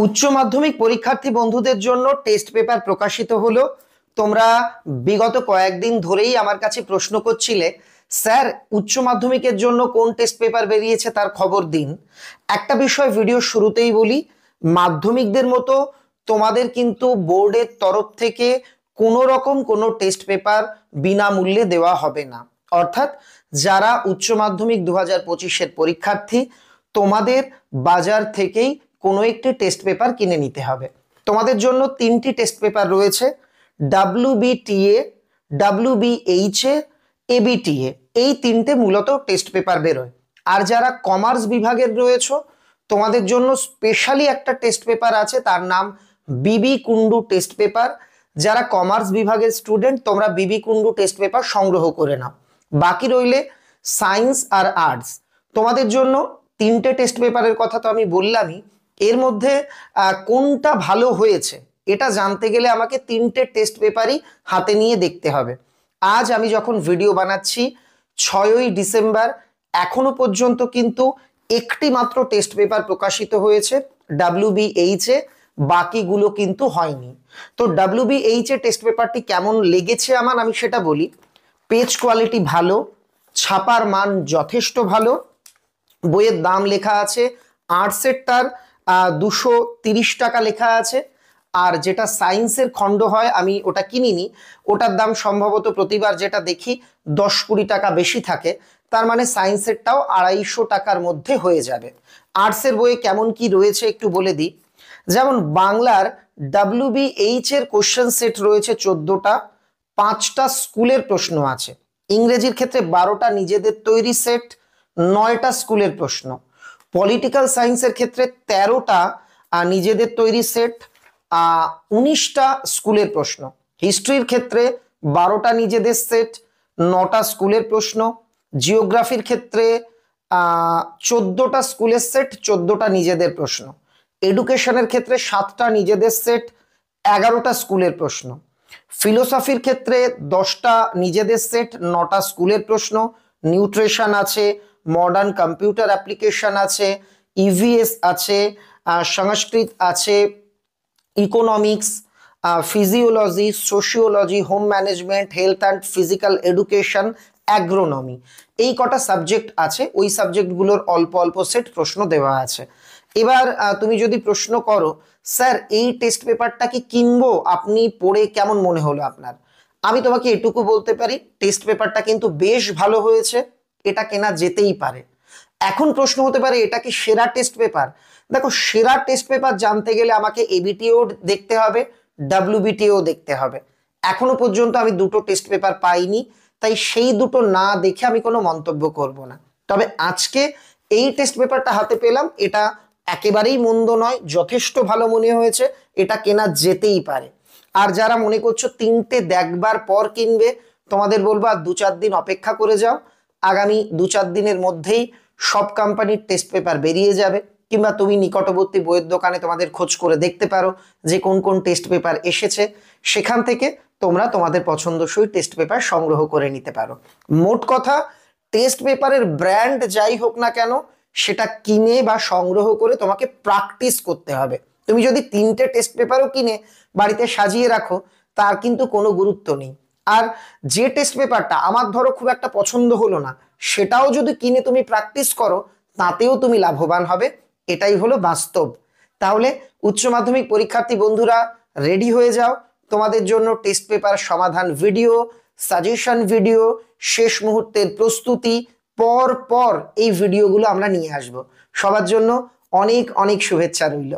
উচ্চ মাধ্যমিক পরীক্ষার্থী বন্ধুদের জন্য টেস্ট পেপার প্রকাশিত হলো। তোমরা বিগত কয়েকদিন ধরেই আমার কাছে প্রশ্ন করছিলে, স্যার উচ্চ মাধ্যমিকের জন্য কোন টেস্ট পেপার বেরিয়েছে তার খবর দিন। একটা বিষয় ভিডিও শুরুতেই বলি, মাধ্যমিকদের মতো তোমাদের কিন্তু বোর্ডের তরফ থেকে কোনো রকম কোনো টেস্ট পেপার বিনামূল্যে দেওয়া হবে না। অর্থাৎ যারা উচ্চ মাধ্যমিক 2025-এর পরীক্ষার্থী, তোমাদের বাজার থেকেই কোনো একটি টেস্ট পেপার কিনে নিতে হবে। তোমাদের জন্য তিনটি টেস্ট পেপার রয়েছে, WBTA, WBHA, ABTA। এই তিনটে মূলত টেস্ট পেপার বেরোয়। আর যারা কমার্স বিভাগের রয়েছে, তোমাদের জন্য স্পেশালি একটা টেস্ট পেপার আছে, তার নাম বিবি কুন্ডু টেস্ট পেপার। যারা কমার্স বিভাগের স্টুডেন্ট, তোমরা বিবি কুন্ডু টেস্ট পেপার সংগ্রহ করে নাও। বাকি রইলে সায়েন্স আর আর্টস। তোমাদের জন্য তিনটে টেস্ট পেপারের কথা তো আমি বললামই, এর মধ্যে কোনটা ভালো হয়েছে এটা জানতে গেলে আমাকে তিনটে টেস্ট পেপারই হাতে নিয়ে দেখতে হবে। আজ আমি যখন ভিডিও বানাচ্ছি 6ই ডিসেম্বর, এখনো পর্যন্ত কিন্তু একটি মাত্র টেস্ট পেপার প্রকাশিত হয়েছে, WBHA, বাকিগুলো কিন্তু হয়নি। তো WBHA টেস্ট পেপারটি কেমন লেগেছে আমার, আমি সেটা বলি। পেজ কোয়ালিটি ভালো, ছাপার মান যথেষ্ট ভালো, বইয়ের দাম লেখা আছে আর্টসেরটার 230 টাকা লেখা আছে। আর যেটা সায়েন্সের খণ্ড হয়, আমি ওটা কিনিনি, ওটার দাম সম্ভবত প্রতিবার যেটা দেখি 10-20 টাকা বেশি থাকে, তার মানে সায়েন্সেরটাও 250 টাকার মধ্যে হয়ে যাবে। আর্টসের বইয়ে কেমন কি রয়েছে একটু বলে দিই। যেমন বাংলার WBH এর কোশ্চেন সেট রয়েছে 14টা, 5টা স্কুলের প্রশ্ন আছে। ইংরেজির ক্ষেত্রে 12টা নিজেদের তৈরি সেট, 9টা স্কুলের প্রশ্ন। পলিটিক্যাল সায়েন্সের ক্ষেত্রে 13টা নিজেদের তৈরি সেট, 19টা স্কুলের প্রশ্ন। হিস্ট্রির ক্ষেত্রে 12টা নিজেদের সেট, 9টা স্কুলের প্রশ্ন। জিওগ্রাফির ক্ষেত্রে 14টা স্কুলের সেট, 14টা নিজেদের প্রশ্ন। এডুকেশনের ক্ষেত্রে 7টা নিজেদের সেট, 11টা স্কুলের প্রশ্ন। ফিলোসফির ক্ষেত্রে 10টা নিজেদের সেট, 9টা স্কুলের প্রশ্ন। নিউট্রিশন আছে, মডার্ন কম্পিউটার অ্যাপ্লিকেশন আছে, ইভিএস আছে, সংস্কৃত আছে, economics, physiology, sociology, home management, health and physical education, agronomy. এই কটা সাবজেক্ট আছে, ওই সাবজেক্টগুলোর অল্প অল্প সেট প্রশ্ন দেওয়া আছে। এবার তুমি যদি প্রশ্ন করো, স্যার এই টেস্ট পেপারটা কি কিনবো, আপনি পড়ে কেমন মনে হলো আপনার, আমি তোমাকে এটুকু বলতে পারি, টেস্ট পেপারটা কিন্তু বেশ ভালো হয়েছে, এটা কেনা যেতেই পারে। এখন প্রশ্ন হতে পারে এটা কি সেরা টেস্ট পেপার। দেখো, সেরা টেস্ট পেপার জানতে গেলে আমাকে এবিটিও দেখতে হবে, WBTও দেখতে হবে। এখনো পর্যন্ত আমি দুটো টেস্ট পেপার পাইনি, তাই সেই দুটো না দেখে আমি কোনো মন্তব্য করব না। তবে আজকে এই টেস্ট পেপারটা হাতে পেলাম, এটা একেবারেই মন্দ নয়, যথেষ্ট ভালো মনে হয়েছে, এটা কেনা যেতেই পারে। আর যারা মনে করছো তিনটে দেখবার পর কিনবে, তোমাদের বলবো আর 2-4 দিন অপেক্ষা করে যাও। আগামী 2-4 দিনের মধ্যেই সব কোম্পানির টেস্ট পেপার বেরিয়ে যাবে, কিংবা তুমি নিকটবর্তী বইয়ের দোকানে তোমাদের খোঁজ করে দেখতে পারো যে কোন কোন টেস্ট পেপার এসেছে, সেখান থেকে তোমরা তোমাদের পছন্দসই টেস্ট পেপার সংগ্রহ করে নিতে পারো। মোট কথা, টেস্ট পেপারের ব্র্যান্ড যাই হোক না কেন, সেটা কিনে বা সংগ্রহ করে তোমাকে প্র্যাকটিস করতে হবে। তুমি যদি তিনটে টেস্ট পেপারও কিনে বাড়িতে সাজিয়ে রাখো, তার কিন্তু কোনো গুরুত্ব নেই। আর যে টেস্ট পেপারটা আমার ধরো খুব একটা পছন্দ হলো না, সেটাও যদি কিনে তুমি প্র্যাকটিস করো, তাতেও তুমি লাভবান হবে। এটাই হলো বাস্তব। তাহলে উচ্চ মাধ্যমিক পরীক্ষার্থী বন্ধুরা, রেডি হয়ে যাও। তোমাদের জন্য টেস্ট পেপার সমাধান ভিডিও, সাজেশন ভিডিও, শেষ মুহূর্তের প্রস্তুতি, পর পর এই ভিডিওগুলো আমরা নিয়ে আসব। সবার জন্য অনেক অনেক শুভেচ্ছা রইল।